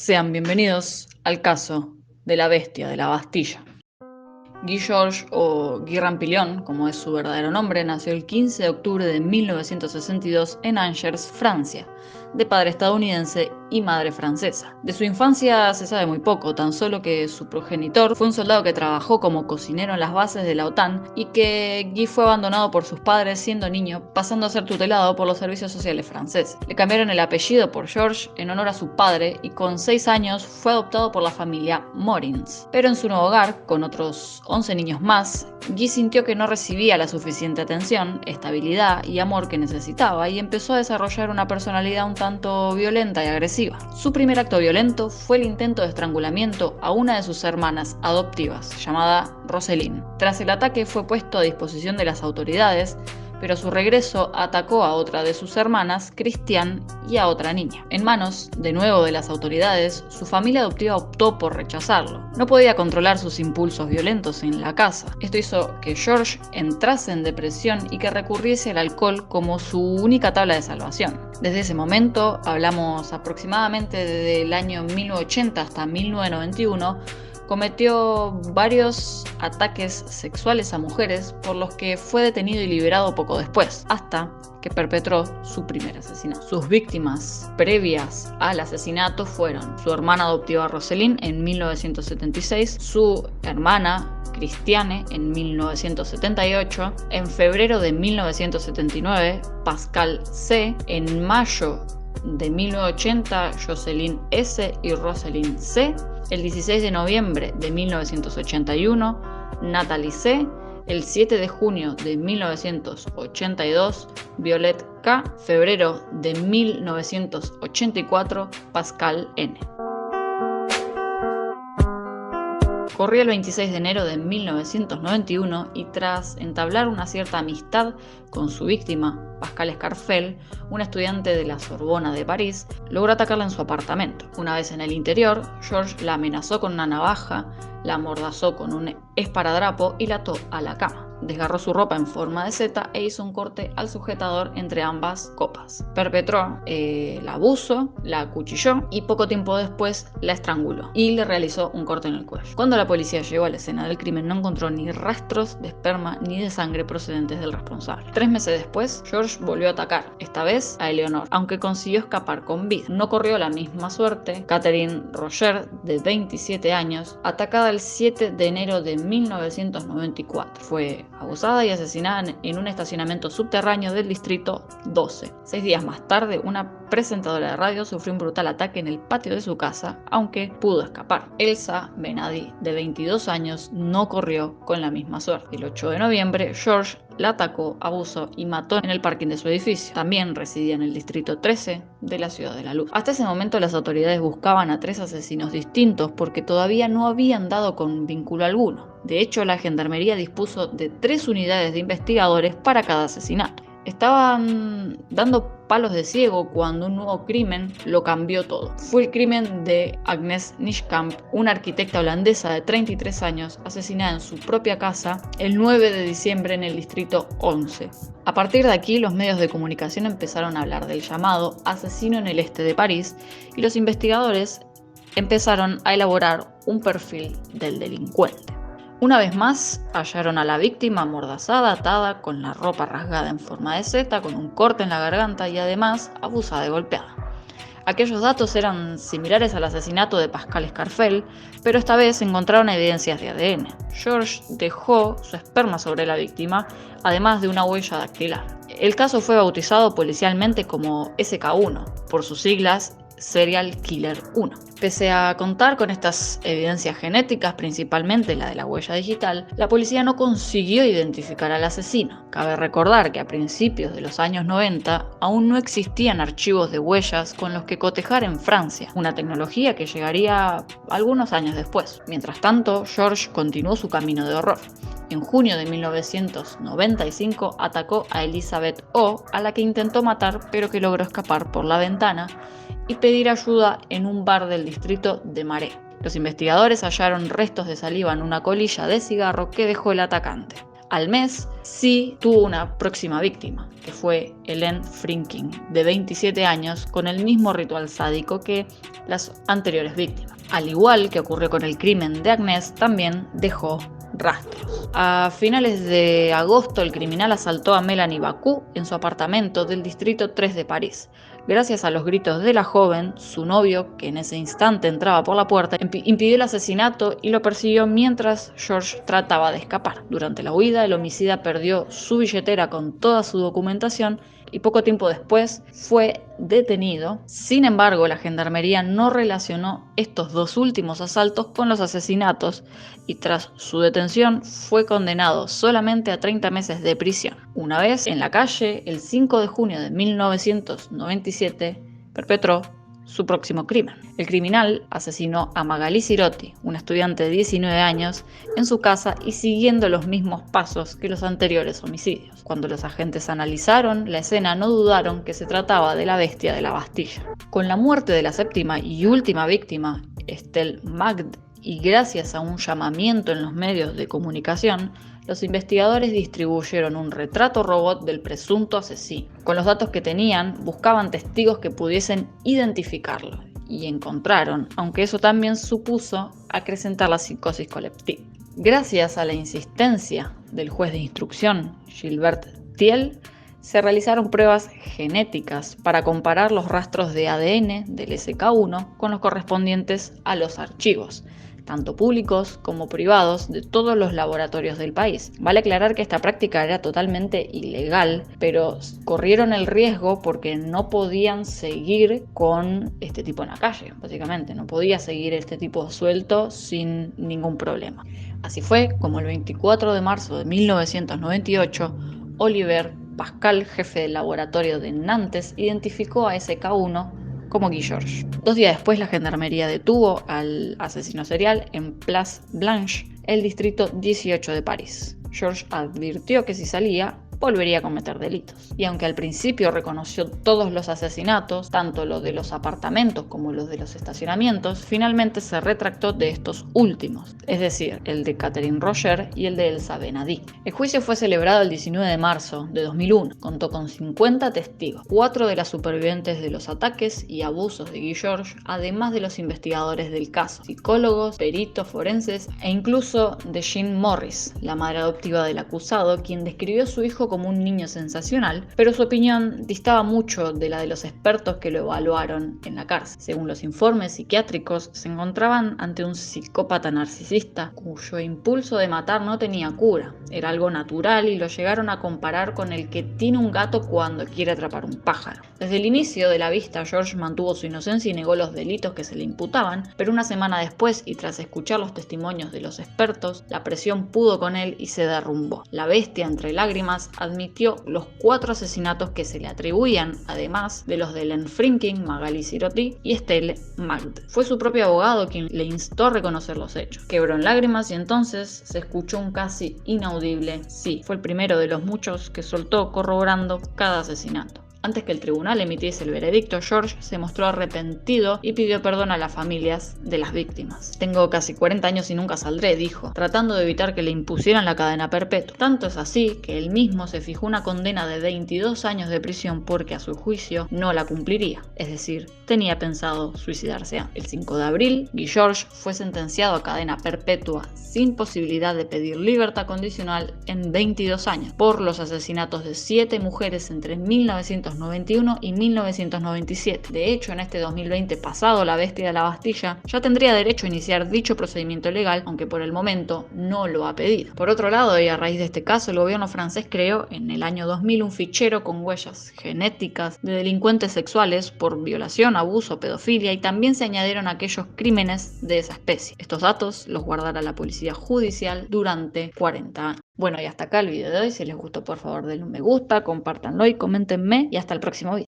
Sean bienvenidos al caso de la bestia de la Bastilla. Guy Georges, o Guy Rampillon, como es su verdadero nombre, nació el 15 de octubre de 1962 en Angers, Francia, de padre estadounidense y madre francesa. De su infancia se sabe muy poco, tan solo que su progenitor fue un soldado que trabajó como cocinero en las bases de la OTAN y que Guy fue abandonado por sus padres siendo niño, pasando a ser tutelado por los servicios sociales franceses. Le cambiaron el apellido por Georges en honor a su padre y con 6 años fue adoptado por la familia Morins. Pero en su nuevo hogar, con otros 11 niños más, Guy sintió que no recibía la suficiente atención, estabilidad y amor que necesitaba y empezó a desarrollar una personalidad un tanto violenta y agresiva. Su primer acto violento fue el intento de estrangulamiento a una de sus hermanas adoptivas, llamada Roselyne. Tras el ataque fue puesto a disposición de las autoridades, pero a su regreso atacó a otra de sus hermanas, Christiane, y a otra niña. En manos, de nuevo, de las autoridades, su familia adoptiva optó por rechazarlo. No podía controlar sus impulsos violentos en la casa. Esto hizo que Georges entrase en depresión y que recurriese al alcohol como su única tabla de salvación. Desde ese momento, hablamos aproximadamente desde el año 1980 hasta 1991, cometió varios ataques sexuales a mujeres por los que fue detenido y liberado poco después, hasta que perpetró su primer asesinato. Sus víctimas previas al asesinato fueron su hermana adoptiva Roselyne en 1976, su hermana Christiane en 1978, en febrero de 1979 Pascal C, en mayo de 1980 Jocelyn S y Roselyne C, el 16 de noviembre de 1981 Natalie C, el 7 de junio de 1982 Violette K, febrero de 1984 Pascal N. Corría el 26 de enero de 1991 y tras entablar una cierta amistad con su víctima, Pascal Escarfel, una estudiante de la Sorbona de París, logró atacarla en su apartamento. Una vez en el interior, Georges la amenazó con una navaja, la amordazó con un esparadrapo y la ató a la cama. Desgarró su ropa en forma de seta e hizo un corte al sujetador entre ambas copas. Perpetró el abuso, la acuchilló y poco tiempo después la estranguló y le realizó un corte en el cuello. Cuando la policía llegó a la escena del crimen no encontró ni rastros de esperma ni de sangre procedentes del responsable. 3 meses después, Georges volvió a atacar, esta vez a Eleonore, aunque consiguió escapar con vida. No corrió la misma suerte Catherine Roger, de 27 años, atacada el 7 de enero de 1994. Fue abusada y asesinada en un estacionamiento subterráneo del distrito 12. 6 días más tarde, una presentadora de radio sufrió un brutal ataque en el patio de su casa, aunque pudo escapar. Elsa Benadi, de 22 años, no corrió con la misma suerte. El 8 de noviembre, Georges la atacó, abusó y mató en el parking de su edificio. También residía en el distrito 13 de la Ciudad de la Luz. Hasta ese momento las autoridades buscaban a 3 asesinos distintos porque todavía no habían dado con vínculo alguno. De hecho, la gendarmería dispuso de 3 unidades de investigadores para cada asesinato. Estaban dando palos de ciego cuando un nuevo crimen lo cambió todo. Fue el crimen de Agnes Nijkamp, una arquitecta holandesa de 33 años, asesinada en su propia casa el 9 de diciembre en el distrito 11. A partir de aquí, los medios de comunicación empezaron a hablar del llamado asesino en el este de París y los investigadores empezaron a elaborar un perfil del delincuente. Una vez más, hallaron a la víctima amordazada, atada, con la ropa rasgada en forma de seta, con un corte en la garganta y además abusada y golpeada. Aquellos datos eran similares al asesinato de Pascal Escarfel, pero esta vez encontraron evidencias de ADN. Georges dejó su esperma sobre la víctima, además de una huella dactilar. El caso fue bautizado policialmente como SK1, por sus siglas Serial Killer 1. Pese a contar con estas evidencias genéticas, principalmente la de la huella digital, la policía no consiguió identificar al asesino. Cabe recordar que a principios de los años 90 aún no existían archivos de huellas con los que cotejar en Francia, una tecnología que llegaría algunos años después. Mientras tanto, Georges continuó su camino de horror. En junio de 1995 atacó a Elizabeth O, a la que intentó matar pero que logró escapar por la ventana y pedir ayuda en un bar del distrito de Marais. Los investigadores hallaron restos de saliva en una colilla de cigarro que dejó el atacante. al mes sí tuvo una próxima víctima, que fue Ellen Frinking, de 27 años, con el mismo ritual sádico que las anteriores víctimas. Al igual que ocurrió con el crimen de Agnes, también dejó rastros. A finales de agosto, el criminal asaltó a Melanie Bacou en su apartamento del distrito 3 de París. Gracias a los gritos de la joven, su novio, que en ese instante entraba por la puerta, impidió el asesinato y lo persiguió mientras George trataba de escapar. Durante la huida, el homicida perdió su billetera con toda su documentación y poco tiempo después fue detenido. Sin embargo, la gendarmería no relacionó estos dos últimos asaltos con los asesinatos y tras su detención fue condenado solamente a 30 meses de prisión. Una vez en la calle, el 5 de junio de 1997, perpetró su próximo crimen. El criminal asesinó a Magali Sirotti, una estudiante de 19 años, en su casa y siguiendo los mismos pasos que los anteriores homicidios. Cuando los agentes analizaron la escena, no dudaron que se trataba de la bestia de la Bastilla. Con la muerte de la séptima y última víctima, Estelle Magd, y gracias a un llamamiento en los medios de comunicación, los investigadores distribuyeron un retrato robot del presunto asesino. Con los datos que tenían, buscaban testigos que pudiesen identificarlo y encontraron, aunque eso también supuso acrecentar la psicosis colectiva. Gracias a la insistencia del juez de instrucción, Gilbert Thiel, se realizaron pruebas genéticas para comparar los rastros de ADN del SK1 con los correspondientes a los archivos, tanto públicos como privados, de todos los laboratorios del país. Vale aclarar que esta práctica era totalmente ilegal, pero corrieron el riesgo porque no podían seguir con este tipo en la calle, básicamente. No podía seguir este tipo suelto sin ningún problema. Así fue como el 24 de marzo de 1998, Oliver Pascal, jefe del laboratorio de Nantes, identificó a SK1 como Guy Georges. 2 días después, la gendarmería detuvo al asesino serial en Place Blanche, el distrito 18 de París. Georges advirtió que si salía, volvería a cometer delitos. Y aunque al principio reconoció todos los asesinatos, tanto los de los apartamentos como los de los estacionamientos, finalmente se retractó de estos últimos, es decir, el de Catherine Roger y el de Elsa Benadí. El juicio fue celebrado el 19 de marzo de 2001. Contó con 50 testigos, 4 de las supervivientes de los ataques y abusos de Guy Georges, además de los investigadores del caso, psicólogos, peritos forenses e incluso de Jean Morris, la madre adoptiva del acusado, quien describió a su hijo como un niño sensacional, pero su opinión distaba mucho de la de los expertos que lo evaluaron en la cárcel. Según los informes psiquiátricos, se encontraban ante un psicópata narcisista cuyo impulso de matar no tenía cura, era algo natural y lo llegaron a comparar con el que tiene un gato cuando quiere atrapar un pájaro. Desde el inicio de la vista, George mantuvo su inocencia y negó los delitos que se le imputaban, pero una semana después y tras escuchar los testimonios de los expertos, la presión pudo con él y se derrumbó. La bestia, entre lágrimas, admitió los 4 asesinatos que se le atribuían, además de los de Ellen Frinking, Magali Sirotti y Estelle Magd. Fue su propio abogado quien le instó a reconocer los hechos. Quebró en lágrimas y entonces se escuchó un casi inaudible sí. Fue el primero de los muchos que soltó corroborando cada asesinato. Antes que el tribunal emitiese el veredicto, George se mostró arrepentido y pidió perdón a las familias de las víctimas. Tengo casi 40 años y nunca saldré, dijo, tratando de evitar que le impusieran la cadena perpetua. Tanto es así que él mismo se fijó una condena de 22 años de prisión porque a su juicio no la cumpliría. Es decir, tenía pensado suicidarse. El 5 de abril, Guy Georges fue sentenciado a cadena perpetua sin posibilidad de pedir libertad condicional en 22 años por los asesinatos de 7 mujeres entre 1991 y 1997. De hecho, en este 2020 pasado, la bestia de la Bastilla ya tendría derecho a iniciar dicho procedimiento legal, aunque por el momento no lo ha pedido. Por otro lado, y a raíz de este caso, el gobierno francés creó en el año 2000 un fichero con huellas genéticas de delincuentes sexuales por violación, abuso, pedofilia, y también se añadieron aquellos crímenes de esa especie. Estos datos los guardará la policía judicial durante 40 años. Bueno, y hasta acá el video de hoy. Si les gustó, por favor denle un me gusta, compártanlo y coméntenme. Y hasta el próximo video.